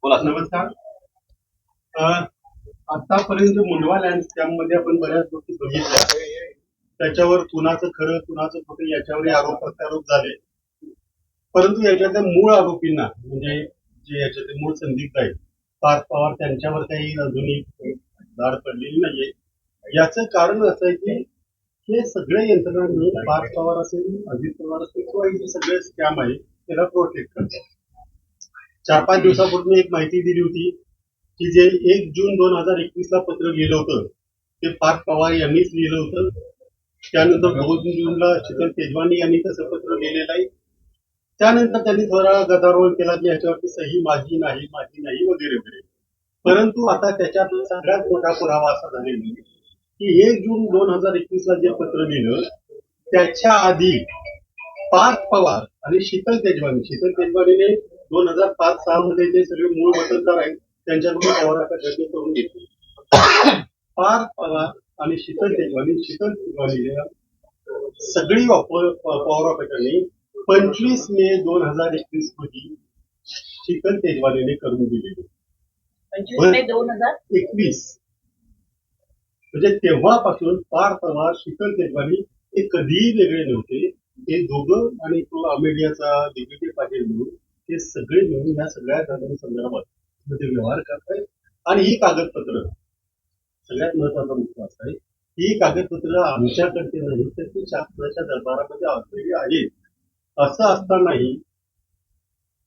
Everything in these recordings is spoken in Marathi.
बोला सर. नमस्कार. आतापर्यंत मुंडवा लँड स्कॅममध्ये आपण बऱ्याच गोष्टी बघितल्या. त्याच्यावर कुणाचं खरं कुणाचं खोटं याच्यावर आरोप प्रत्यारोप झाले. परंतु याच्यातल्या मूळ आरोपींना म्हणजे जे याच्यातले मूळ संदिग्ध आहेत पार्थ पवार त्यांच्यावर काही अजूनही धाड पडलेली नाहीये. याचं कारण असं आहे की हे सगळे यंत्रणा मिळून पार्थ पवार असेल, अजित पवार असेल किंवा हे सगळे स्कॅम आहे त्याला प्रोटेक्ट करतात. 4-5 दिवसापूर्वी एक माहिती दिली होती की जे 1 जून 2021 ला पत्र लिहिलं होतं ते पार्थ पवार यांनीच लिहिलं होतं. त्यानंतर 2 जूनला शीतल तेजवानी यांनी तसं पत्र लिहिलेलं आहे. त्यानंतर त्यांनी थोडा गदारोळ केला की याच्यावरती सही माझी नाही वगैरे वगैरे. परंतु आता त्याच्यात सगळ्यात मोठा पुरावा असा झालेला आहे की 1 जून 2021 ला जे पत्र लिहिलं त्याच्या आधी पार्थ पवार आणि शीतल तेजवानीने 2005-6 मध्ये जे सगळे मूळ मतदार आहेत त्यांच्याकडून पवाराचा गट करून घेतले. पार्थ पवार आणि शीतल तेजवानीने सगळी पॉवर ऑफ अटर्नी 25 मे 2021 मध्ये शीतल तेजवानीने करून दिलेली. 25 मे 2021 म्हणजे तेव्हापासून पार्थ पवार शीतल तेजवानी हे कधीही वेगळे नव्हते. हे दोघं आणि तो अमेडियाचा दिग्विजय पाटील म्हणून हे सगळे मिळून या सगळ्या संदर्भात मध्ये व्यवहार करतायत. आणि ही कागदपत्र सगळ्यात महत्वाचा मुद्दा असा आहे ही कागदपत्र आमच्याकडचे नाही तर ती शासनाच्या दरबारामध्ये असलेली आहेत. असं असतानाही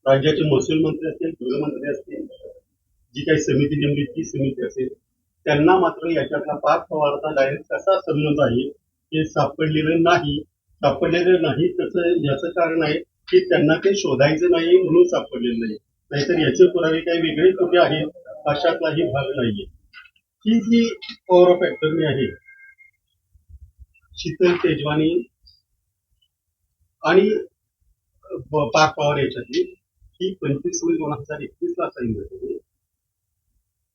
राज्याचे महसूल मंत्री असतील, गृहमंत्री असतील, जी काही समिती नेमली ती समिती असेल त्यांना मात्र याच्यातला पार्थ पवारचा डायरेक्ट कसा संबंध आहे हे सापडलेलं नाही. त्याचं याचं कारण आहे की त्यांना ते शोधायचं नाही म्हणून सापडलेलं नाही. नाहीतर याचे पुरावे काही वेगळे कुठे आहेत अशातलाही भाग नाहीये. ही जी पॉवर ऑफ अटर्नी आहे शीतल तेजवानी आणि पार्थ पवार याच्यातली ही 25 मे 2021 ला साईन झाली.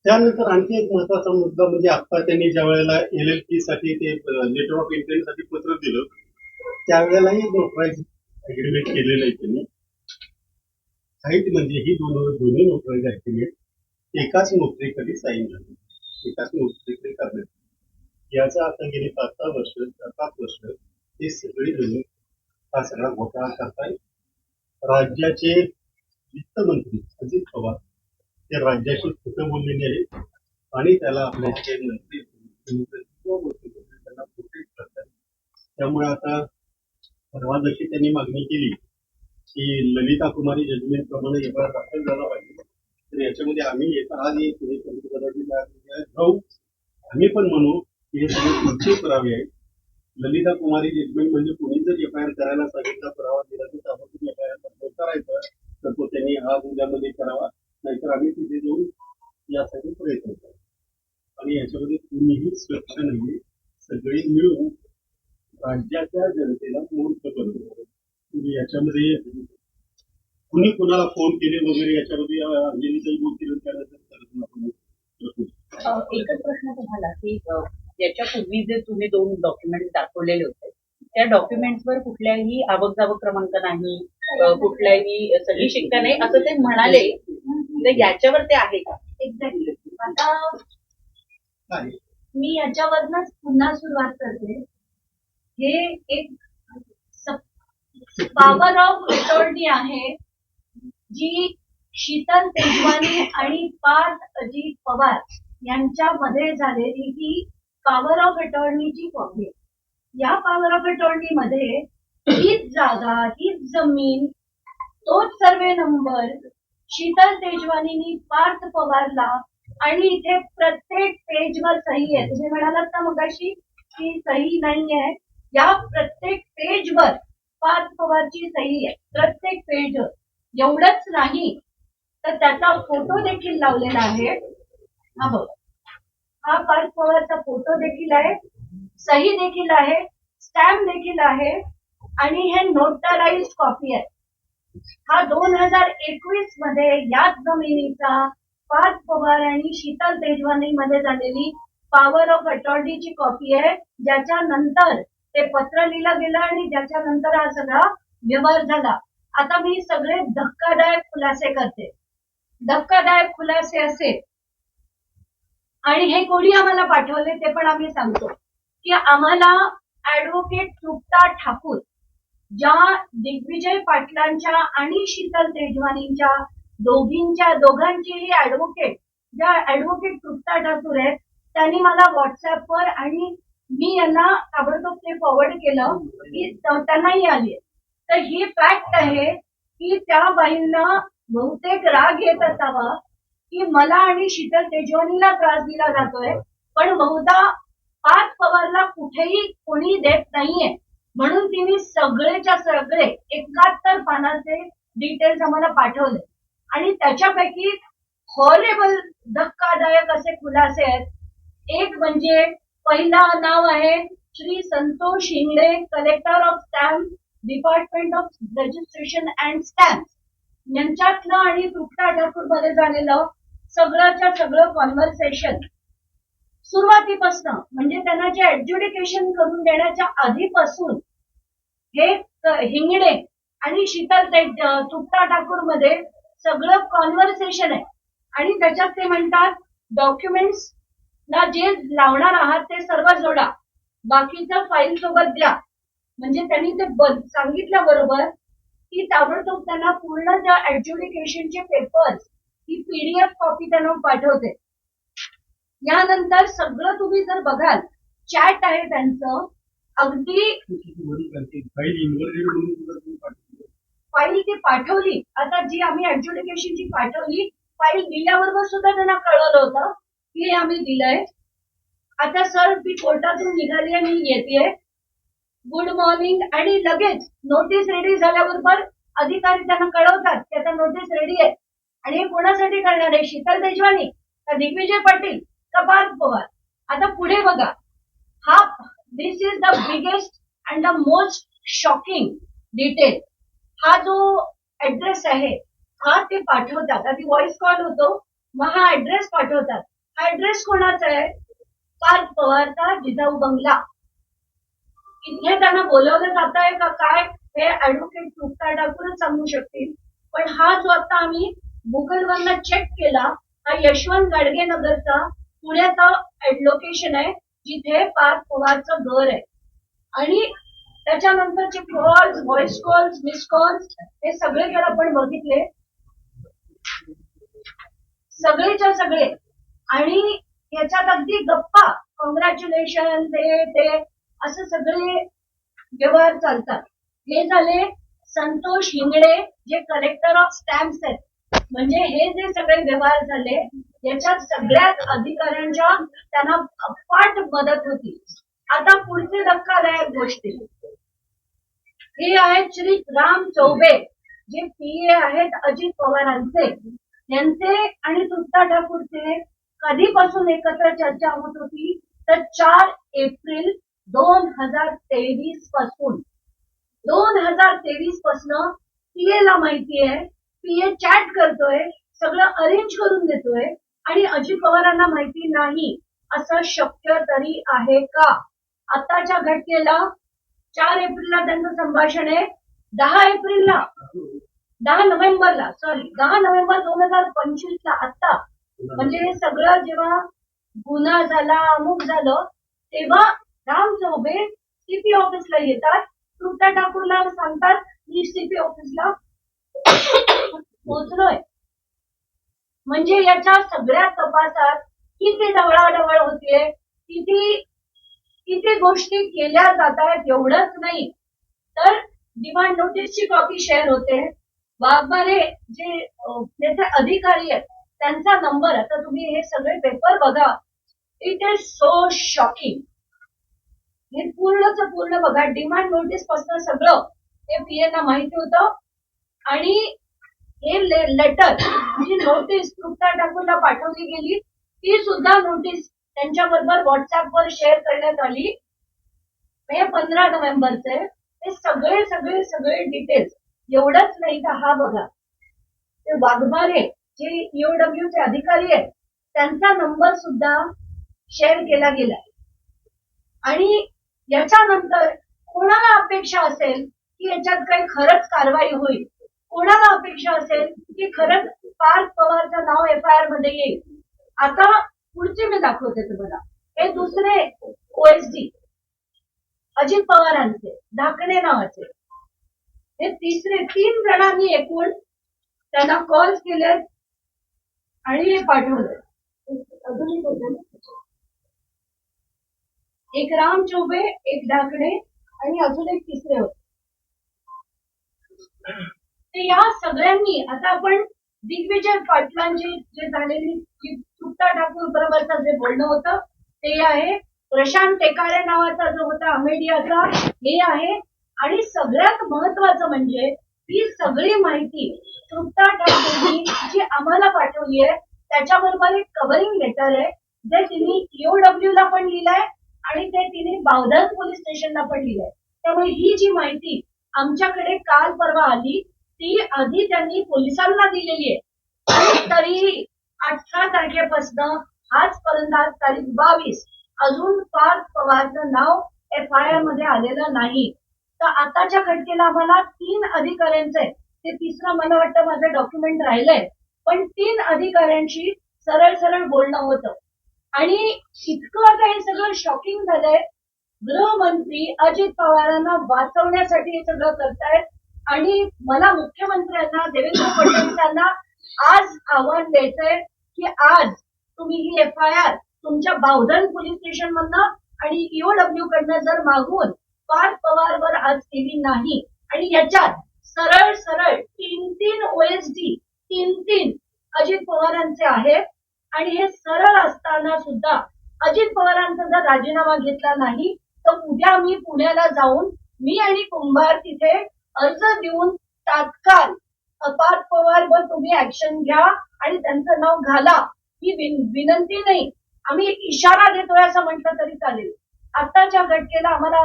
त्यानंतर आणखी एक महत्वाचा मुद्दा म्हणजे आता त्यांनी ज्या वेळेला LLP साठी ते लेटर ऑफ इंटेंट साठी पत्र दिलं त्यावेळेलाही नोटराईज अग्रीमेंट केलेलं आहे त्यांनी. साईट म्हणजे ही दोन्ही नोटराईज अग्रीमेंट एकाच नोटरीकडे साईन झाली, एकाच नोटरीकडे करण्यात. याचा आता गेली 5 वर्ष हे सगळी जण हा सगळा घोटाळा करतायत. राज्याचे वित्तमंत्री अजित पवार ते राज्याशी खोटं बोललेले आहेत आणि त्याला आपले जे मंत्री त्यांना प्रोटेक्ट करतात. त्यामुळे आता परवा जशी त्यांनी मागणी केली की ललिता कुमारी जजमेंट प्रमाणे एफआयआर दाखल झाला पाहिजे तर याच्यामध्ये आम्ही आज आम्ही पण म्हणू की हे सगळे पुढचे पुरावे आहेत. ललिता कुमारी जजमेंट म्हणजे कोणी जर एफआयआर करायला सांगितला पुरावा दिला तर ताबडतोब एफआयआर करायचा तर तो त्यांनी आज उद्यामध्ये करावा. नाहीतर आम्ही तिथे जाऊन यासाठी प्रयत्न करू. आणि याच्यामध्ये कुणीही स्वच्छ नाहीये. सगळे मिळून राज्याच्या जनतेला मूर्ख बनवलं. म्हणजे याच्यामध्ये कुणी कुणाला फोन केले वगैरे याच्यामध्ये अंजलीचाही बोलतील त्यानंतर एकच प्रश्न तुम्हाला की याच्यापूर्वी जे तुम्ही 2 डॉक्युमेंट दाखवलेले होते त्या डॉक्युमेंट्सवर कुठल्याही आवक क्रमांक नाही, कुठल्याही सही शिक्का नाही असं ते म्हणाले. तर याच्यावर ते आहे का? एक्झॅक्टली. आता मी याच्यावरनच पुन्हा सुरुवात करते. हे एक पॉवर ऑफ अटॉर्नी आहे जी शीतल तेजवानी आणि पार्थ अजित पवार यांच्यामध्ये झालेली ही पॉवर ऑफ अटॉर्नीची कॉपी आहे. या पॉवर ऑफ अटॉर्नी मध्ये हीच जागा, हीच जमीन, तोच सर्वे नंबर शीतल तेजवानीनी पार्थ पवारला आणि इथे प्रत्येक पेजवर सही आहे. तुम्ही म्हणालात ना मगाशी की सही नाहीये. या प्रत्येक पेजवर पार्थ पवारची सही आहे. प्रत्येक पेजवर. एवढंच नाही तर त्याचा फोटो देखील लावलेला आहे. हा बघ, हा पार्थ पवारचा फोटो देखील आहे, सही देखील आहे, स्टॅम्प देखील आहे आणि हे नोटराइज कॉपी आहे. हा 2021 मध्ये याच जमिनीचा पार्थ पवार आणि शीतल तेजवानी मध्ये झालेली पॉवर ऑफ अटॉर्नीची कॉपी आहे, ज्याच्या नंतर ते पत्र लिहिलं गेलं आणि ज्याच्या नंतर हा सगळा व्यवहार झाला. आता मी सगळे धक्कादायक खुलासे करते. धक्कादायक खुलासे असेल आणि हे कोणी आम्हाला पाठवले ते पण आम्ही सांगतो की आम्हाला ऍडव्होकेट तृप्ता ठाकूर ज्या दिग्विजय पाटलांच्या आणि शीतल तेजवानींच्या दोघांचीही ऍडव्होकेट ज्या ऍडव्होकेट तृप्ता ठाकूर आहेत त्यांनी मला व्हॉट्सअपवर आणि मी यांना ताबडतोब ते फॉरवर्ड केलं की त्यांनाही आली. तर ही फॅक्ट आहे की त्या बाईंना बहुतेक राग येत असावा की मला आणि शीतल तेजवानीला त्रास दिला जातोय, पण बहुधा पार्थ पवारला कुठेही कोणी देत नाहीये, म्हणून तिने सगळेच्या सगळे 71 पानाचे डिटेल्स आम्हाला पाठवले आणि त्याच्यापैकी हॉरेबल धक्कादायक असे खुलासे आहेत. एक म्हणजे पहिला नाव आहे Shri Santosh Hingde, collector of stamp, department of registration and stamp, यांच्यातलं आणि तृप्ता ठाकूर मध्ये झालेलं सगळ्याच्या सगळं कॉन्व्हर्सेशन सुरुवातीपासून म्हणजे त्यांना जे एज्युडिकेशन करून देण्याच्या आधीपासून हे हिंगडे आणि शीतल तृप्ता ठाकूर मध्ये सगळं कॉन्व्हर्सेशन आहे आणि त्याच्यात ते म्हणतात डॉक्युमेंट्स ना जे लावणार आहात ते सर्व जोडा, बाकीचं फाईल सोबत द्या. म्हणजे त्यांनी ते सांगितल्याबरोबर की ताबडतोब त्यांना पूर्ण ज्या एज्युडिकेशनचे पेपर्स ही PDF कॉपी त्यांना पाठवते. यानंतर सगळं तुम्ही जर बघाल चॅट आहे त्यांचं अगदी फाईल ती पाठवली. आता जी आम्ही एज्युडिकेशनची पाठवली फाईल दिल्याबरोबर सुद्धा त्यांना कळवलं होतं की हे आम्ही दिलंय. आता सर ती कोर्टातून निघाली आणि येते, गुड मॉर्निंग, आणि लगेच नोटीस रेडी झाल्याबरोबर अधिकारी त्यांना कळवतात की आता नोटीस रेडी आहे. आणि हे कोणासाठी करणार आहे, शीतल तेजवानी का दिग्विजय पाटील का पार्थ पवार? आता पुढे बघा, हा this is the biggest and the most shocking detail. हा जो ऍड्रेस आहे हा ते पाठवतात, आधी व्हॉइस कॉल होतो, मग हा ऍड्रेस पाठवतात. हा ऍड्रेस कोणाचा आहे? पार्थ पवारचा जिजाऊ बंगला. इथे त्यांना बोलवलं जात आहे का काय हे ऍडव्होकेट तृप्ता ठाकूरच सांगू शकतील. पण हा जो आता आम्ही गुगलवरनं चेक केला हा यशवंत गाडगे नगरचा पुण्याचा लोकेशन आहे जिथे पार्थ पवारचं घर आहे. आणि त्याच्यानंतरचे calls, voice calls, miss calls हे सगळे जर आपण बघितले सगळेच्या सगळे, आणि याच्यात अगदी गप्पा कॉंग्रॅच्युलेशन ते असं सगळे व्यवहार चालतात. हे झाले संतोष हिंगडे जे कलेक्टर ऑफ स्टॅम्प्स आहेत. म्हणजे हे जे सगळे व्यवहार झाले याच्यात सगळ्याच अधिकाऱ्यांच्या त्यांना अफाट मदत होती. आता पुढचे धक्कादायक गोष्टी हे आहेत श्री राम चौबे जे PA आहेत अजित पवारांचे. यांचे आणि तृप्ता ठाकूरचे कधीपासून एकत्र चर्चा होत होती तर 4 एप्रिल 2023 पासून. 2023 पासून PA ला माहिती आहे, PA चॅट करतोय, सगळं अरेंज करून देतोय आणि अजित पवारांना माहिती नाही असं शक्य तरी आहे का? आताच्या घटनेला 4 एप्रिलला त्यांचं संभाषण आहे, 10 नोव्हेंबर 2025 ला आता म्हणजे हे सगळं जेव्हा गुन्हा झाला अमुक झालं तेव्हा राम चौबे CP ऑफिसला येतात, तृप्ता ठाकूरला सांगतात मी CP ऑफिसला पोहोचलोय. म्हणजे याच्या सगळ्या तपासात किती ढवळाढवळ होतीये, किती गोष्टी केल्या जात आहेत. एवढंच नाही तर डिमांड नोटीसची कॉपी शेअर होते. वाघमारे जे त्याचे अधिकारी आहेत त्यांचा नंबर, आता तुम्ही हे सगळे पेपर बघा, इट इज सो शॉकिंग. हे पूर्णच पूर्ण बघा, डिमांड नोटीस पासून सगळं हे PA ला माहिती होतं. आणि हे लेटर जी नोटीस तृप्ता ठाकूरला पाठवली गेली ती सुद्धा नोटीस त्यांच्याबरोबर व्हॉट्सअपवर शेअर करण्यात आली. हे 15 नोव्हेंबरचे. हे सगळे सगळे सगळे डिटेल्स. एवढंच नाही का, हा बघा, ते वाघमारे जे EOW चे अधिकारी आहेत त्यांचा नंबर सुद्धा शेअर केला गेलाय. आणि याच्यानंतर कोणाला अपेक्षा असेल की याच्यात काही खरंच कारवाई होईल, कोणाला अपेक्षा असेल की खरंच पार्थ पवारचं नाव FIR मध्ये येईल. आता पुढचे मी दाखवते तुम्हाला. हे दुसरे OSD अजित पवारांचे ढाकणे नावाचे. हे तिसरे 3 जणांनी एकूण त्यांना कॉल केले आणि हे पाठवलं. अजूनही होतं ना? एक राम चौबे, एक ढाकणे आणि अजून एक तिसरे होते. ते या सगळ्यांनी आता आपण दिग्विजय पाटलांची जे झालेली सुट्टा ठाकूर बरोबरचं जे बोलणं होतं ते आहे. प्रशांत टेकाळे नावाचा जो होता अमेडियाचा हे आहे. आणि सगळ्यात महत्वाचं म्हणजे ही सगळी माहिती सुट्टा ठाकूरनी जी आम्हाला पाठवली आहे त्याच्याबरोबर एक कव्हरिंग लेटर आहे जे तिने EOW ला पण लिहिलंय आणि ते तिने बावधन पोलीस स्टेशनला पण लिहिलंय. त्यामुळे ही जी माहिती आमच्याकडे काल परवा आली ती आधी त्यांनी पोलिसांना दिलेली आहे. आणि तरीही 18 तारखेपासून आजपर्यंत आज तारीख 22 अजून पार्थ पवारचं नाव FIR मध्ये आलेलं नाही. तर आताच्या घटनेला आम्हाला 3 अधिकाऱ्यांचे ते तिसरं मला वाटतं माझं डॉक्युमेंट राहिलंय पण 3 अधिकाऱ्यांशी सरळ सरळ बोलणं होतं. आणि इतकं आता हे सगळं शॉकिंग झालंय. गृहमंत्री अजित पवारांना वाचवण्यासाठी हे सगळं करतायत. आणि मला मुख्यमंत्र्यांना देवेंद्र फडणवीसांना आज आव्हान द्यायचंय की आज तुम्ही ही FIR तुमच्या बावधन पोलीस स्टेशन मधनं आणि EOW कडनं जर मागून पार्थ पवारवर आज केली नाही आणि याच्यात सरळ सरळ 3 OSD 3 अजित पवारांचे आहेत. आणि हे सरळ असताना सुद्धा अजित पवारांचा जर राजीनामा घेतला नाही तर उद्या मी पुण्याला जाऊन मी आणि कुंभार तिथे अर्ज देऊन तात्काळ पार्थ पवार वर तुम्ही ऍक्शन घ्या आणि त्यांचं नाव घाला ही विनंती नाही आम्ही इशारा देतोय असं म्हटलं तरी चालेल. आताच्या घटनेला आम्हाला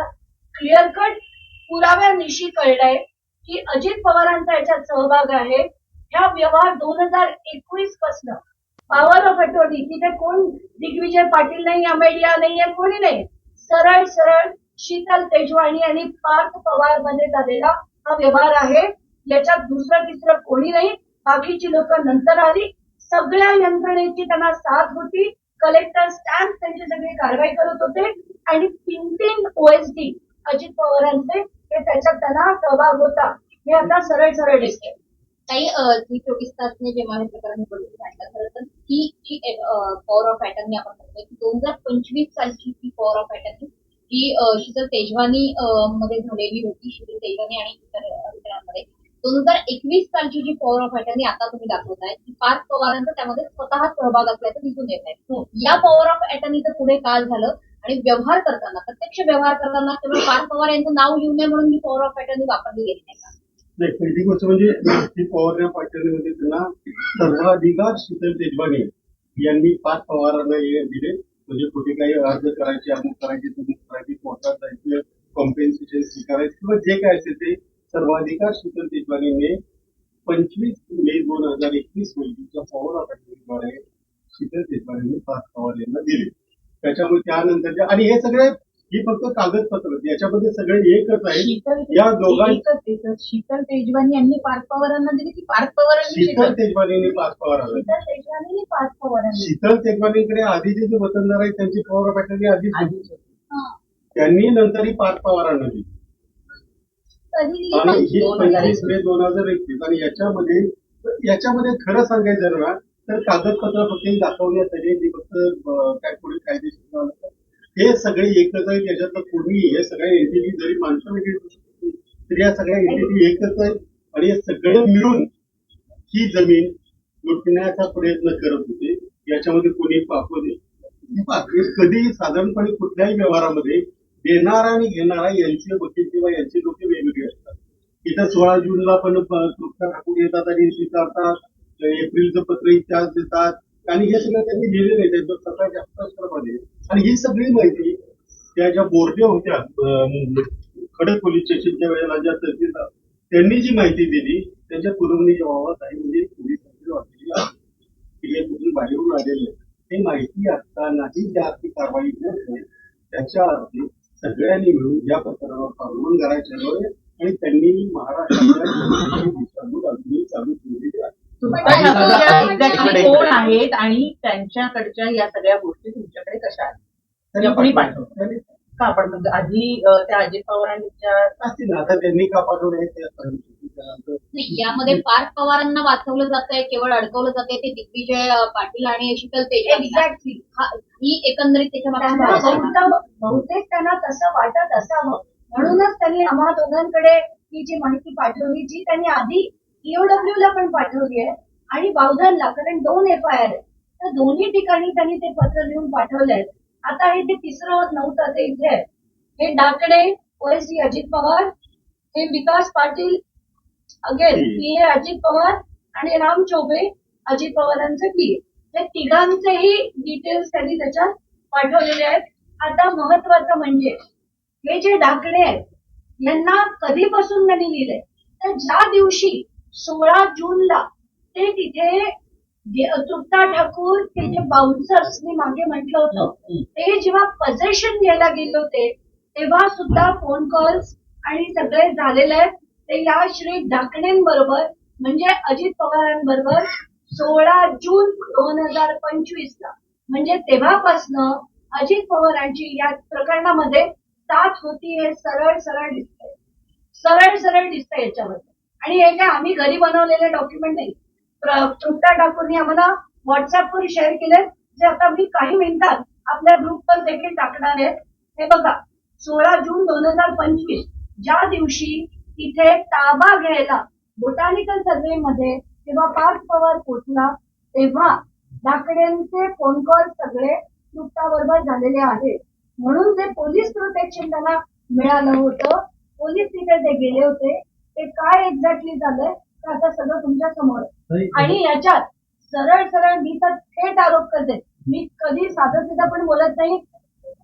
क्लिअर कट पुराव्यानिशी कळलंय की अजित पवारांचा याच्यात सहभाग आहे. ह्या व्यवहार 2021 पासून पॉवर ऑफ अटॉर्नी तिथे कोण दिग्विजय पाटील नाही अमेडिया नाहीये कोणी नाही. सरळ सरळ शीतल तेजवानी आणि पार्थ पवार मध्ये झालेला हा व्यवहार आहे. याच्यात दुसरं तिसरं कोणी नाही. बाकीची लोक नंतर आली. सगळ्या यंत्रणेची त्यांना साथ होती. कलेक्टर स्टॅम्प त्यांची सगळी कारवाई करत होते आणि 3 OSD अजित पवारांचे हे त्याच्यात त्यांना सहभाग होता. हे आता सरळ सरळ दिसते. काही 24 तासने जेव्हा हे प्रकरण घडलं खरं तर ही जी पॉवर ऑफ अटर्नी आपण म्हणतोय की 2025 सालची ही पॉवर ऑफ अटर्नी जी शीतल तेजवानी मध्ये झालेली होती. शीतल तेजवानी आणि इतर अधिकाऱ्यांमध्ये 2021 सालची जी पॉवर ऑफ अटर्नी आता तुम्ही दाखवताय की पार्थ पवारांचा त्यामध्ये स्वतः सहभाग असल्याचं दिसून येत आहे. या पॉवर ऑफ अटर्नीचं पुढे काय झालं आणि व्यवहार करताना प्रत्यक्ष व्यवहार करताना केवळ पार्थ पवार यांचं नाव लिहू नये म्हणून ही पॉवर ऑफ अटर्नी वापरली गेली नाही का? नाही, पहिली गोष्ट म्हणजे अजित पवार या पार्टीमध्ये त्यांना सर्वाधिकार शीतल तेजवानी यांनी पार्थ पवारांना हे दिले. म्हणजे कुठे काही अर्ज करायचे अमुक करायचे तमुक करायचे कोर्टात जायचं कॉम्पेन्सेशन स्वीकारायचं किंवा जे काय असेल ते सर्वाधिकार शीतल तेजवानीने 25 मे 2021 रोजीच्या पॉवर ऑफ अटॉर्नीद्वारे शीतल तेजवानीने पार्थ पवार यांना दिले. त्याच्यामुळे त्यानंतर आणि हे सगळे ही फक्त कागदपत्र याच्यामध्ये सगळे एकच आहे. या दोघांनी शीतल तेजवानी यांनी पार्थ पवारांना दिली की पार्थ पवारांनी शीतल तेजवानीने पार्थ पवारांना शीतल तेजवानी पार्थ पवारांनी शीतल तेजवानीकडे आधीचे जे वतनदार आहेत त्यांची पॉवर ऑफ अटॉर्नी आधीच होती. त्यांनी नंतर ही पार्थ पवारांना दिली आणि ही 25 मे 2021 आणि याच्यामध्ये खरं सांगायचं झालं ना तर कागदपत्र फक्त दाखवण्यासाठी ती फक्त काय पुढे कायदेशीर झालं हे सगळे एकच आहेत. याच्यातलं कोणी हे सगळ्या एंटिटी जरी माणसं वेगळी तरी या सगळ्या एंटिटी एकच आहेत आणि हे सगळे मिळून ही जमीन लुटण्याचा प्रयत्न करत होते. याच्यामध्ये कोणी कधी साधारणपणे कुठल्याही व्यवहारामध्ये देणारा आणि घेणारा यांचे वकील किंवा यांची लोक वेगवेगळे असतात. इथं 16 जूनला पण सुट्टा ठाकूर येतात आणि स्वीकारतात. एप्रिलचं पत्र इतिहास देतात आणि हे सगळं त्यांनी लिहिलेलं आहे त्यांच्या 17 मध्ये. आणि ही सगळी माहिती त्या ज्या बोर्डे होत्या खडक पोलीस स्टेशनच्या वेळेला ज्या तहसीलदार त्यांनी जी माहिती दिली त्याच्या पुरवणी जबाबात आहे म्हणजे पोलिसांनी वाचलेली आहे हे कुठून बाहेरून आलेलं हे माहिती असतानाही ज्या आर्थिक कारवाई होते त्याच्या अर्थी सगळ्यांनी मिळून या प्रकरणावर पाठवून करायच्यामुळे आणि त्यांनी महाराष्ट्राच्या दिशाभूल अजूनही चालू ठेवलेली आहे. एक्झॅक्टली कोण आहेत आणि त्यांच्याकडच्या या सगळ्या गोष्टी तुमच्याकडे कशा आहेत या कोणी पाठवलं का आपण आधी त्या अजित पवारांच्या असतील आता त्यांनी का पाठवले ते आता नाही, यामध्ये पार्थ पवारांना वाचवलं जात आहे, केवळ अडकवलं जाते ते दिग्विजय पाटील आणि शीतल तेजवानी. एक्झॅक्टली ही एकंदरीत त्याच्या मागे भावना आहे. बहुतेक त्यांना तसं वाटत असावं म्हणूनच त्यांनी आम्हा दोघांकडे ही जी माहिती पाठवली जी त्यांनी आधी EOW ला पण पाठवली आहे आणि बावधनला, कारण 2 FIR आहेत तर दोन्ही ठिकाणी त्यांनी ते पत्र लिहून पाठवलंय. आता हे जे तिसरं होत नव्हतं ते इथे आहे. हे डाकणे OSD अजित पवार, हे विकास पाटील अगेन PA अजित पवार आणि राम चौबे अजित पवारांचे PA, हे तिघांचेही डिटेल्स त्यांनी त्याच्यात पाठवलेले आहेत. आता महत्वाचं म्हणजे हे जे डाकणे आहेत यांना कधीपासून त्यांनी लिहिलंय तर ज्या दिवशी 16 जूनला ते तिथे तृप्ता ठाकूर ते जे बाउन्सर्स मी मागे म्हटलं होतं ते जेव्हा पजेशन घ्यायला गेले होते तेव्हा सुद्धा फोन कॉल्स आणि सगळे झालेले आहेत. ते या श्री डाकणेंबरोबर म्हणजे अजित पवारांबरोबर 16 जून 2025 ला म्हणजे तेव्हापासनं अजित पवारांची या प्रकरणामध्ये साथ होती हे सरळ सरळ दिसतंय, सरळ सरळ दिसतंय याच्यामध्ये. आणि हे काय आम्ही घरी बनवलेले डॉक्युमेंट नाही, तृप्ता ठाकूरनी आम्हाला व्हॉट्सअपवर शेअर केले जे आता मी काही मिनिटात आपल्या ग्रुपवर देखील टाकणार आहे. हे बघा 16 जून 2025 ज्या दिवशी इथे ताबा घ्यायला बोटानिकल सर्व्हे मध्ये तेव्हा पार्थ पवार पोचला तेव्हा डाकड्यांचे फोन कॉल सगळे तृप्ताबरोबर झालेले आहेत. म्हणून जे पोलीस प्रोटेक्शन त्यांना मिळालं होतं, पोलीस तिथे ते गेले होते, ते काय एक्झॅक्टली झालंय तर आता सगळं तुमच्या समोर आहे. आणि याच्यात सरळ सरळ मी तर थेट आरोप करते, मी कधी साधं सुद्धा पण बोलत नाही.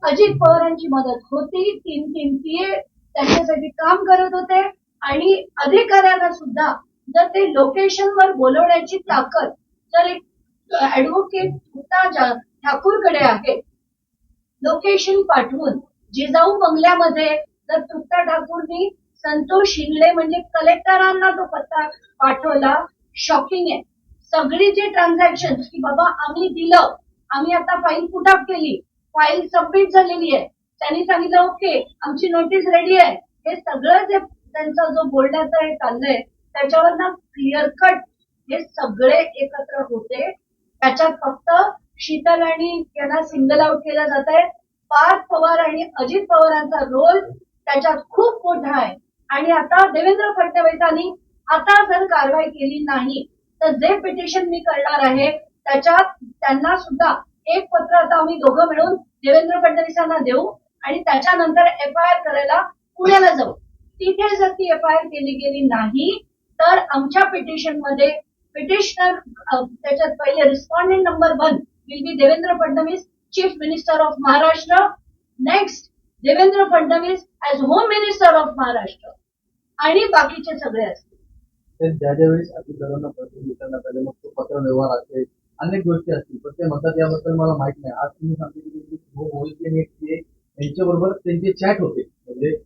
अजित पवारांची मदत होती, 3 PA त्यांच्यासाठी काम करत होते आणि अधिकाऱ्यांना सुद्धा जर ते लोकेशनवर बोलवण्याची ताकद जर एक ऍडव्होकेट ठाकूरकडे आहे, लोकेशन पाठवून जिजाऊ बंगल्यामध्ये जर तृप्ता ठाकूरनी संतोष शिंदे म्हणजे कलेक्टरांना तो पत्ता पाठवला, शॉकिंग आहे. सगळी जी ट्रान्झॅक्शन की बाबा आम्ही दिलं, आम्ही आता फाईल पुटअप केली, फाईल सबमिट झालेली आहे, त्यांनी सांगितलं ओके आमची नोटीस रेडी आहे, हे सगळं जे त्यांचा जो बोलण्याचं हे चाललंय त्याच्यावर ना क्लिअर कट हे सगळे एकत्र होते. त्याच्यात फक्त शीतल आणि यांना सिंगल आउट केलं जात आहे. पार्थ पवार आणि अजित पवारांचा रोल त्याच्यात खूप मोठा आहे. आणि आता देवेंद्र फडणवीसांनी आता जर कारवाई केली नाही तर जे पिटिशन मी करणार आहे त्याच्यात त्यांना सुद्धा एक पत्र आता आम्ही दोघं मिळून देवेंद्र फडणवीसांना देऊ आणि त्याच्यानंतर FIR करायला पुण्याला जाऊ. तिथे जर ती FIR केली गेली नाही तर आमच्या पिटिशन मध्ये पिटिशनर त्याच्यात पहिले respondent number 1 will be Devendra Fadnavis chief minister of Maharashtra, next Devendra Fadnavis as home minister of Maharashtra आणि बाकीचे सगळे असतील. ज्यावेळेस अधिकाऱ्यांना प्रतिनिधी करण्यात आले मग तो पत्र व्यवहार असेल अनेक गोष्टी असतील पण ते म्हणतात याबद्दल मला माहित नाही. आज तुम्ही सांगितले यांच्याबरोबर त्यांचे चॅट होते म्हणजे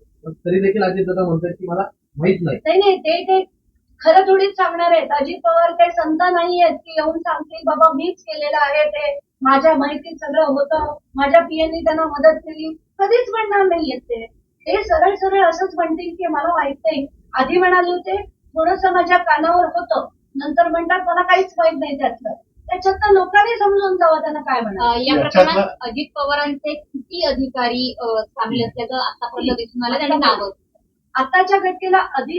तरी देखील अजितदादा म्हणतात की मला माहित नाही. नाही ते खरं थोडीच सांगणार आहेत. अजित पवार काही संत नाही आहेत की येऊन सांगतील बाबा मीच केलेलं आहे, ते माझ्या माहितीत सगळं होतं, माझ्या PAनी त्यांना मदत केली, कधीच म्हणणार नाहीयेत. ते सरळ सरळ असंच म्हणतील की मला माहित नाही. आधी म्हणाले होते थोडंसं माझ्या कानावर होतं, नंतर म्हणतात मला काहीच माहित नाही त्यातलं. त्याच्यात लोकांनी समजून जावं त्यांना काय म्हणतात. या प्रकरणात अजित पवारांचे किती अधिकारी सामील असल्याचं आतापर्यंत दिसून आलं त्यांनी नावं. आताच्या घटनेला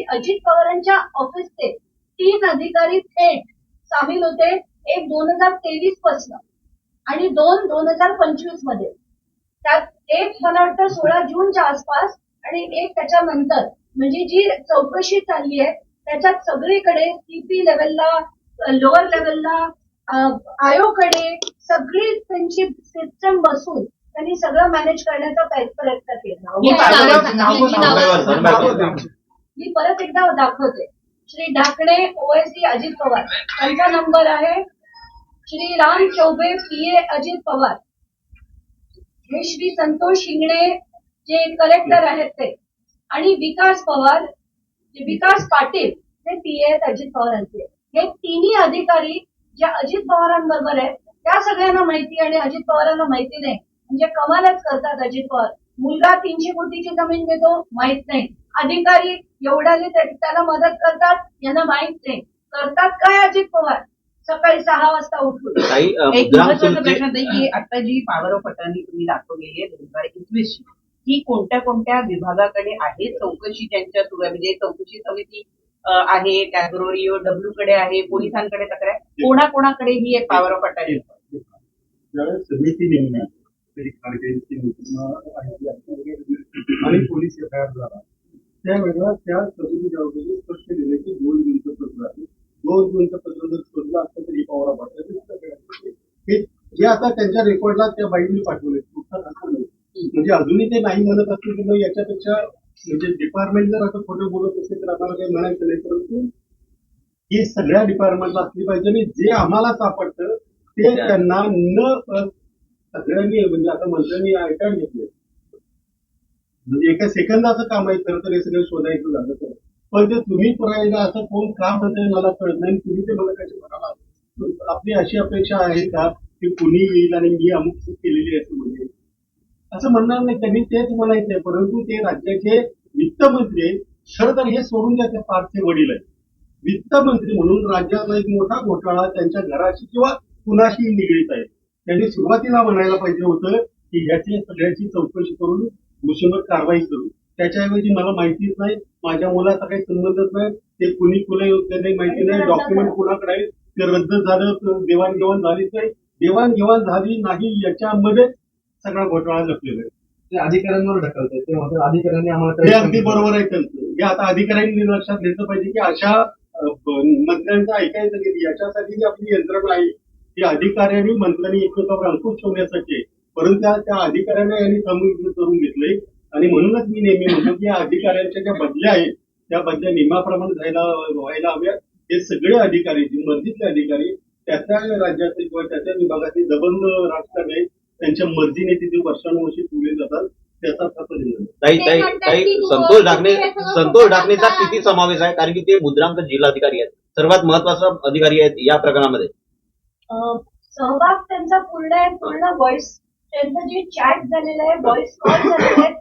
अजित पवारांच्या ऑफिसचे 3 अधिकारी थेट सामील होते. एक 2023 पासून आणि 2 2025 मध्ये. त्यात एक मला वाटतं 16 जूनच्या आसपास आणि एक त्याच्यानंतर. म्हणजे जी चौकशी चालली आहे त्याच्यात सगळीकडे CP लेवलला, लोअर लेवलला, आयोकडे सगळी त्यांची सिस्टम बसून त्यांनी सगळं मॅनेज करण्याचा प्रयत्न केला. मी परत एकदा दाखवते. श्री ढाकणे OSD अजित पवार त्यांचा नंबर आहे. श्री राम चौबे PA अजित पवार, हे श्री संतोष शिंगणे जे कलेक्टर आहेत ते, आणि विकास पवार जे विकास पाटील ते पीए आहेत अजित पवारांचे, हे तिन्ही अधिकारी जे अजित पवारांबरोबर आहेत त्या सगळ्यांना माहिती आणि अजित पवारांना माहिती नाही, म्हणजे कमालच करतात अजित पवार. मुलगा 300 कोटीची जमीन देतो माहित नाही, अधिकारी एवढ्याने त्याला मदत करतात यांना माहित नाही. करतात काय अजित पवार सकाळी 6 वाजता उठून. एक महत्वाचा प्रश्न आहे की आता जी पॉवर ऑफ अटर्नी तुम्ही दाखवलेली आहे 2021 ही कोणत्या कोणत्या विभागाकडे आहे चौकशी ज्यांच्या सुरू आहे, म्हणजे चौकशी समिती आहे, त्याचबरोबर ईओडब्ल्यू कडे आहे, पोलिसांकडे तक्रार, कोणाकोणाकडे ही एक पॉवर ऑफ अटर्नी? ज्यावेळेस समिती नेमली तरी खारगेंची आणि पोलीस एफआयआर झाला त्यावेळेला त्या समितीच्या स्पष्ट दिले की 2 गुंतपत्र आहे, 2 गुंतपत्र जर शोधलं असतं तरी पॉवर ऑफ अटर्नी हे जे आता त्यांच्या रेकॉर्डला त्या बाईंनी पाठवले दाखवले, म्हणजे अजूनही ते नाही म्हणत असतील की मग याच्यापेक्षा म्हणजे डिपार्टमेंट जर असं खोटं बोलत असेल तर आम्हाला काही म्हणायचं नाही, परंतु ही सगळ्या डिपार्टमेंटला असली पाहिजे आणि जे आम्हाला सापडतं ते त्यांना न सगळ्यांनी म्हणजे आता मंत्र्यांनी ऐकायला घेतले, म्हणजे एका सेकंदाचं काम आहे खरं तर हे सगळं शोधायचं झालं तर, पण ते तुम्ही करायला असं कोण काम होतंय मला कळत नाही. तुम्ही ते मला कसे म्हणाला आपली अशी अपेक्षा आहे का की कुणी येईल आणि मी अमुक चूक केलेली आहे म्हणजे असं म्हणणार नाही, त्यांनी तेच म्हणायचंय. परंतु ते राज्याचे वित्तमंत्री आहेत, खरं तर हे सोडून द्या ते पार्थचे वडील आहेत, वित्तमंत्री म्हणून राज्यातला एक मोठा घोटाळा त्यांच्या घराशी किंवा कुणाशी निगडीत आहे. त्यांनी सुरुवातीला म्हणायला पाहिजे होतं की ह्याची सगळ्याची चौकशी करून दोषींवर कारवाई करू. त्याच्याऐवजी मला माहितीच नाही, माझ्या मुलाचा काही संबंधच नाही, ते कुणी त्यांनी माहिती नाही, डॉक्युमेंट कुणाकडे आहे, ते रद्द झालं, देवाणघेवाण झालीच नाही, देवाणघेवाण झाली नाही याच्यामध्ये सगळा घोटाळा लपलेला आहे. ते अधिकाऱ्यांवर ढकलतात, ते म्हणतात अधिकाऱ्यांनी आम्हाला हे अगदी बरोबर आहे त्यांचं. हे आता अधिकाऱ्यांनी लक्षात घेतलं पाहिजे की अशा मंत्र्यांचं ऐकायचं की याच्यासाठी जी आपली यंत्रणा आहे ती अधिकाऱ्यांनी मंत्र्यांनी एकमेकांवर अंकुश ठेवण्यासाठी आहे, परंतु त्या अधिकाऱ्यांना यांनी समजून करून घेतले. आणि म्हणूनच मी नेहमी म्हणतो की या अधिकाऱ्यांच्या ज्या बदल्या आहेत त्या बदल्या नियमाप्रमाणे व्हायला हव्या. हे सगळे अधिकारी जे मर्जीतले अधिकारी त्या राज्याचे किंवा त्या विभागाचे दबंग राजकारण आहे, त्यांच्या मर्जीने तिथे वर्षानुवर्षी ठेवले जातात, त्याचा अर्थ परिणाम. ताई संतोष ढाकणेचा किती समावेश आहे, कारण की ते मुद्रांक जिल्हाधिकारी आहेत, सर्वात महत्वाचा अधिकारी आहेत या प्रकरणामध्ये? सहभाग त्यांचा पूर्ण व्हॉइस त्यांचं जे चॅट झालेलं आहे, व्हॉइस कॉल झालेले आहेत,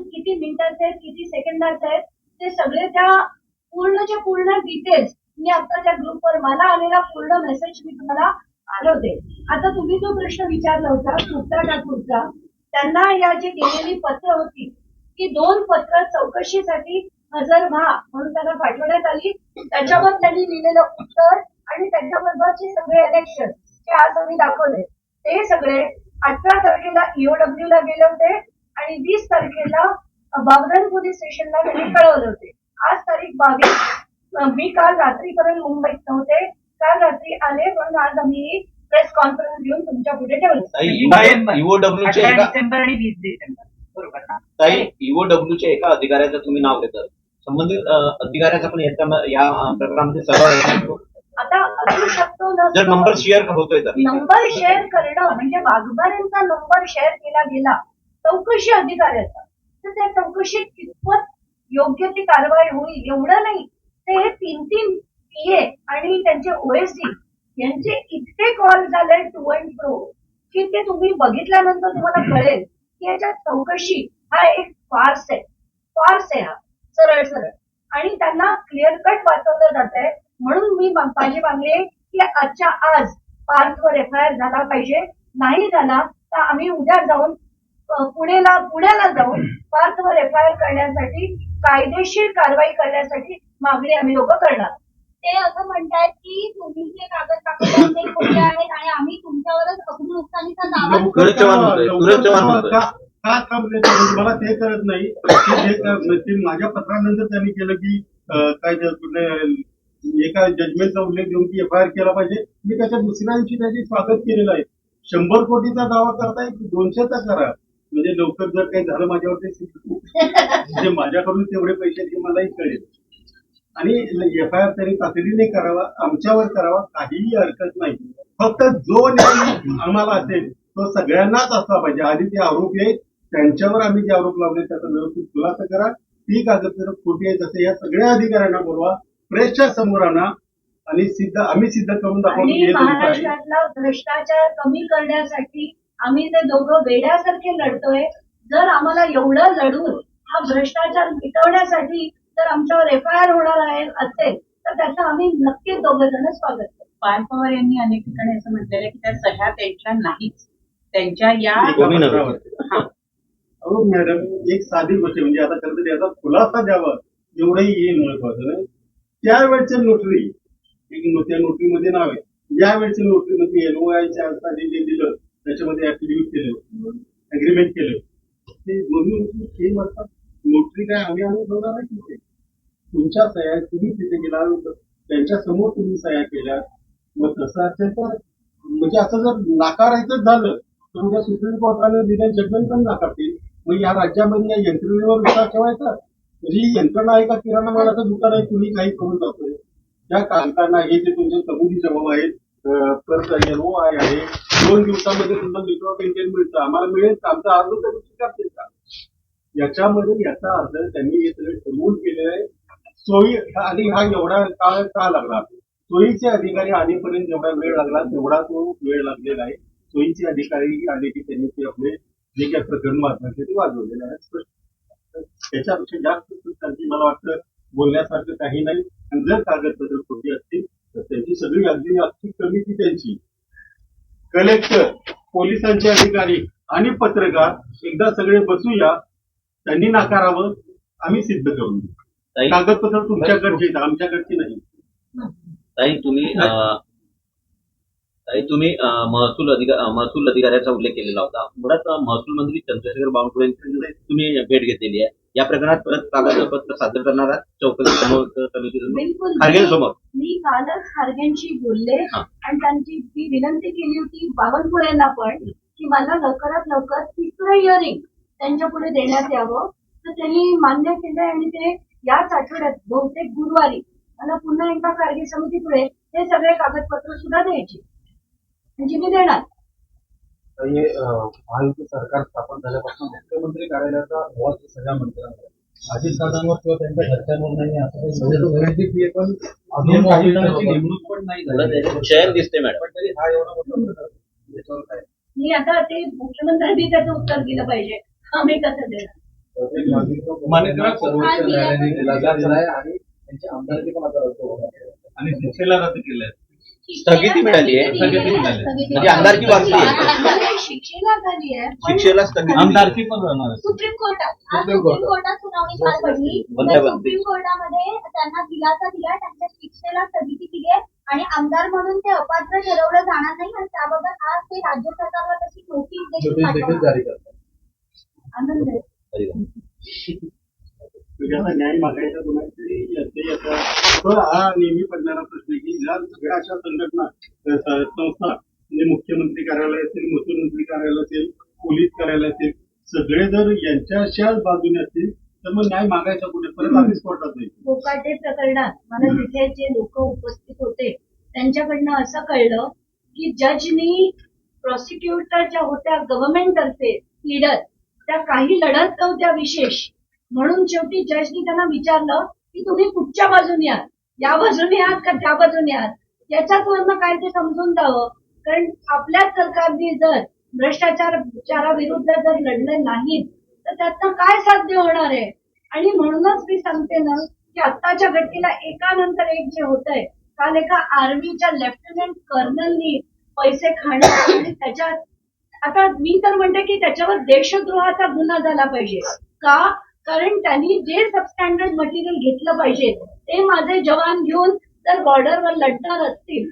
किती मिनिटाचे आहेत, किती सेकंदाचे आहेत, ते सगळे त्या पूर्ण डिटेल्स मी आता त्या ग्रुपवर मला आलेला पूर्ण मेसेज मी तुम्हाला आठवते. आता तुम्ही जो प्रश्न विचारला होता गुप्ता ठाकूरचा, त्यांना या जी गेलेली पत्र होती की 2 पत्र चौकशीसाठी हजर व्हा म्हणून त्यांना पाठवण्यात आली, त्याच्यावर त्यांनी लिहिलेलं उत्तर आणि त्याच्याबरोबरचे सगळे इलेक्शन जे आज आम्ही दाखवले ते सगळे 18 तारखेला ईओडब्ल्यू ला गेले होते आणि 20 तारखेला बावधन पोलीस स्टेशनला त्यांनी कळवले होते. आज तारीख 22. मी काल रात्रीपर्यंत मुंबईत नव्हते, काल रात्री आले, म्हणून आज आम्ही प्रेस कॉन्फरन्स घेऊन तुमच्या पुढे ठेवलं. ईओडब्ल्यूचे डिसेंबर आणि 20 डिसेंबर बरोबर ना? ताई ईओडब्ल्यूच्या एका अधिकाऱ्याचं तुम्ही नाव घेतात, संबंधित अधिकाऱ्याचा पण या प्रकरणामध्ये सहभाग आहे? आता असू शकतो जर नंबर शेअर होतोय तर नंबर शेअर करणं म्हणजे वाघबारेंचा नंबर शेअर केला गेला चौकशी अधिकाऱ्याचा, तर त्या चौकशीत कितपत योग्य ती कारवाई होईल एवढं नाही. ते 3 पीए आणि त्यांचे ओएसडी यांचे इतके कॉल झाले टू अँड फ्रो की ते तुम्ही बघितल्यानंतर तुम्हाला कळेल की याच्या चौकशी हा एक फार्स आहे हा सरळ आणि त्यांना क्लिअर कट वाचवलं जात आहे. म्हणून मी माझी मागणी आहे की आजच्या आज पार्थवर एफआयआर झाला पाहिजे, नाही झाला तर आम्ही उद्या जाऊन पुण्याला जाऊन पार्थवर एफआयआर करण्यासाठी कायदेशीर कारवाई करण्यासाठी मागणी आम्ही लोक करणार. ते असं म्हणतायत की तुम्ही जे कागद टाकले ते खोटे आहेत आणि आम्ही तुमच्यावरच अग्निनुकसानीचा दावा का थांबले मला ते कळत नाही. ते माझ्या पत्रानंतर त्यांनी केलं की काय एका जजमेंटचा उल्लेख देऊन की एफआयआर केला पाहिजे. मी त्याच्या दुसऱ्या दिवशी त्याचे स्वागत केलेलं आहे. 100 कोटीचा दावा करताय की 200चा करा, म्हणजे लवकर जर काही झालं माझ्यावरती म्हणजे माझ्याकडून तेवढे पैशाची मलाही कळेल. आणि एफआयआर त्यांनी तातडीने करावा, आमच्यावर करावा, काहीही हरकत नाही. फक्त जो न्याय आम्हाला असेल तो सगळ्यांनाच असला पाहिजे. आधी ते आरोपी आहेत त्यांच्यावर आम्ही जे आरोप लावले त्याचा व्यवस्थित खुलासा करा ती कागदपत्र खोटी आहे तसं या सगळ्या अधिकाऱ्यांना बोलवा, प्रेसच्या समोर आणा आणि आम्ही सिद्ध करून दाखवतो आणि हे तुमचं आहे. महाराष्ट्रातला भ्रष्टाचार कमी करण्यासाठी आम्ही ते दोघं वेड्यासारखे लढतोय. जर आम्हाला एवढं लढून हा भ्रष्टाचार मिटवण्यासाठी जर आमच्यावर FIR होणार आहे असेल तर त्याचं आम्ही नक्कीच दोघं जण स्वागत करतो. पार्थ पवार यांनी अनेक ठिकाणी असं म्हटलेलं आहे की त्या सह्या त्यांच्या नाहीच, त्यांच्या या एका पत्रावर. अहो मॅडम, एक साधी गोष्ट म्हणजे आता खरं तर याचा खुलासा द्यावा एवढंही हे महत्वाचं नाही. त्यावेळचे नोटरी, त्या नोटरीमध्ये नाव आहे, ज्यावेळेचे नोटरीमध्ये LOIच्या अर्थाने जे दिलं त्याच्यामध्ये ऍफिडेव्हिट केलं, अग्रीमेंट केलं, ते दोन्ही नोटरी सेम असतात. नोटरी काय आम्ही ठेवणार नाही तिथे. तुमच्या सह्या तुम्ही तिथे गेला, त्यांच्या समोर तुम्ही सह्या केल्या, मग तसं असेल तर म्हणजे असं जर नाकारायचं झालं तर उद्या सुप्रीम कोर्टाने दिलेलं जजमेंट पण नाकारतील. मग या राज्यामध्ये या यंत्रणेवर विश्वास ठेवायचा? म्हणजे ही यंत्रणा आहे का किराणा मालाचं दुकान आहे, कुणी काही करून जातोय? त्या कामकांना हे जे तुमचे कबुली जबाब आहेत, परत LOI आहे, 2 दिवसामध्ये तुमचं लेटर ऑफ इंटेंट मिळतं, आम्हाला मिळेल का? आमचा अर्ज करू स्वीकारतील का? याच्यामध्ये याचा अर्थ त्यांनी हे सगळे ठरवून केलेलं आहे. सोयी आणि हा एवढा काळ का लागला? सोयीचे अधिकारी आणेपर्यंत जेवढा वेळ लागला तेवढा तो वेळ लागलेला आहे. सोयीचे अधिकारी आले की त्यांनी ते आपले जे काही प्रकरण वाचण्याचे ते वाजवलेलं आहे. त्याच्यापेक्षा जास्त त्यांची मला वाटतं बोलण्यासारखं काही नाही. आणि जर कागदपत्र खोटी असतील तर त्यांची सगळी अगदी आर्थिक कमिटी, त्यांची कलेक्टर, पोलिसांचे अधिकारी आणि पत्रकार एकदा सगळे बसूया, त्यांनी नाकारावं, आम्ही सिद्ध करून देऊ. ताई कागदपत्र तुमच्याकडची आहेत, आमच्याकडची नाही. ताई तुम्ही महसूल अधिकाऱ्याचा उल्लेख केलेला होता. मुळात महसूल मंत्री चंद्रशेखर बावनकुळे तुम्ही भेट घेतलेली आहे. या प्रकरणात परत कागदपत्र सादर करणारा चौकशी समितीसमोर बिलकुल. खारगेंसमोर मी कालच खारगेंशी बोलले आणि त्यांची ती विनंती केली होती बावनकुळेंना पण की मला लवकरात लवकर 3रं हिअरिंग त्यांच्या पुढे देण्यात यावं. तर त्यांनी मान्य केलं आणि ते याच आठवड्यात बहुतेक गुरुवारी मला पुन्हा एकदा खारगे समिती पुढे हे सगळे कागदपत्र सुद्धा द्यायचे, म्हणजे मी देणार. हे महायुती सरकार स्थापन झाल्यापासून मुख्यमंत्री कार्यालयाचा वाद सगळ्या मंत्र्यांवर, अजितदादांवर किंवा त्यांच्या घरच्यांवर नाही, असं पण अजून काही नेमणूक पण नाही झाली, चयन दिसते मॅडम. पण तरी हा एवढा मोठा याच्यावर काय? मी आता ते मुख्यमंत्र्यांनी त्याचं उत्तर दिलं पाहिजे, आम्ही कसं देणार? सर्वोच्च न्यायालयाने दिलासा दिलाय आणि त्यांची आमदारकी पण आता रद्द होणार आहे. आणि शिक्षेला रद्द केलंय. स्थगिती मिळाली आहे, म्हणजे आमदारकी वाचली आहे, शिक्षेला झाली आहे, शिक्षेला स्थगिती, आमदारकी पण राहणार आहे. सुप्रीम कोर्टात आज सुप्रीम सुप्रीम कोर्टात सुनावणी पार पडली. बंद- तर सुप्रीम कोर्टामध्ये त्यांना दिलासा दिला, त्यांच्या शिक्षेला स्थगिती दिली आहे आणि आमदार म्हणून ते अपात्र ठरवलं जाणार नाही आणि त्याबाबत आज ते राज्य सरकारला तशी नोटीस देखील नोटीस देखील पाठवणार. जारी करतात. आनंद आहे. ज्यांना न्याय मागायचा कोणाचा तो हा नेहमी पडणारा प्रश्न आहे की ज्या सगळ्या अशा संघटना, संस्था म्हणजे मुख्यमंत्री कार्यालय असेल, महसूल मंत्री कार्यालय असेल, पोलीस कार्यालय असेल, सगळे जर यांच्याच्याच बाजूने असतील तर मग न्याय मागायचा कुठे? परत आम्हीच कोर्टात जायचं. कोकाटे प्रकरणात मला तिथे जे लोक उपस्थित होते त्यांच्याकडनं असं कळलं की जजनी प्रॉसिक्युटर ज्या होत्या गव्हर्नमेंट तर्फे लीडर, त्या काही लढत नव्हत्या विशेष, म्हणून शेवटी जजनी त्यांना विचारलं की तुम्ही कुठच्या बाजूने आहात, या बाजूने आहात का त्या बाजूने आहात? याच्यावरनं काय ते समजून द्यावं, कारण आपल्याच सरकारने जर भ्रष्टाचाराविरुद्ध जर लढले नाहीत तर त्यातनं काय साध्य होणार आहे? आणि म्हणूनच मी सांगते ना की आत्ताच्या घटनेला एकानंतर एक जे होत आहे, काल एका आर्मीच्या लेफ्टनंट कर्नलनी पैसे खाणं आणि त्याच्यात, आता मी तर म्हणते की त्याच्यावर देशद्रोहाचा गुन्हा झाला पाहिजे का? कारण त्यांनी जे सबस्टँडर्ड मटेरियल घेतलं पाहिजे ते माझे जवान घेऊन जर बॉर्डरवर लढणार असतील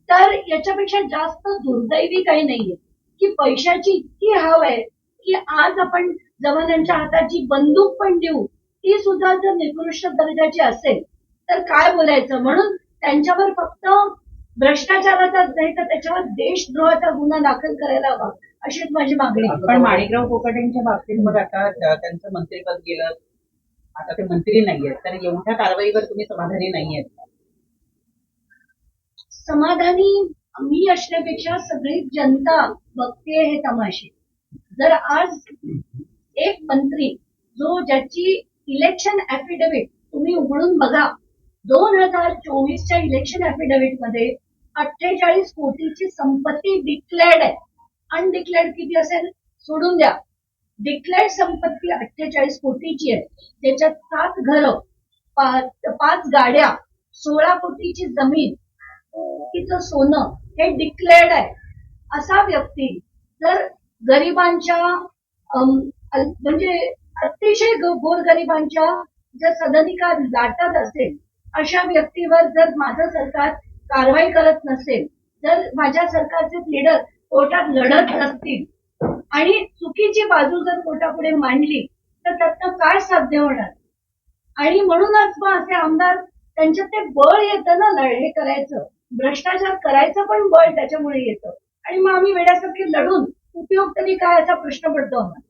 तर याच्यापेक्षा जास्त दुर्दैवी काही नाहीये की पैशाची इतकी हाव आहे की आज आपण जवानांच्या हातात जी बंदूक पण देऊ ती सुद्धा जर निकृष्ट दर्जाची असेल तर काय बोलायचं? म्हणून त्यांच्यावर फक्त भ्रष्टाचाराचाच नाही तर त्याच्यावर देशद्रोहाचा गुन्हा दाखल करायला हवा, अशीच माझी मागणी. पण माणिकराव कोकाटेंच्या बाबतीत मग आता त्यांचं मंत्रिपद गेलं, आता ते मंत्री नाहीयेत, तर एवढ्या कारवाईवर तुम्ही समाधानी नाहीयेत? समाधानी मी असण्यापेक्षा सगळी जनता बघते हे तमाशे. जर आज एक मंत्री जो ज्याची इलेक्शन ऍफिडेव्हिट तुम्ही उघडून बघा. 2024च्या इलेक्शन ऍफिडेव्हिट मध्ये 48 कोटीची संपत्ती डिक्लेअर्ड आहे. अनडिक्लेअर्ड किती असेल सोडून द्या. डिक्लेअर्ड संपत्ती 48 कोटीची आहे, त्याच्यात 7 घरं, 5 गाड्या, 16 कोटीची जमीन, तिचं सोनं हे डिक्लेअर्ड आहे. असा व्यक्ती जर गरिबांच्या म्हणजे अतिशय गोरगरिबांच्या जर सदनिका लाटत असेल, अशा व्यक्तीवर जर माझं सरकार कारवाई करत नसेल, जर माझ्या सरकारचे लीडर कोर्टात लढत नसतील आणि चुकीची बाजू जर कोर्टापुढे मांडली, तर त्यातनं काय साध्य होणार? आणि म्हणूनच मग असे आमदार त्यांच्यात ते बळ येतं ना हे करायचं, भ्रष्टाचार करायचं पण बळ त्याच्यामुळे येतं. आणि मग आम्ही वेड्यासारखे लढून उपयोग तरी काय असा प्रश्न पडतो आम्हाला.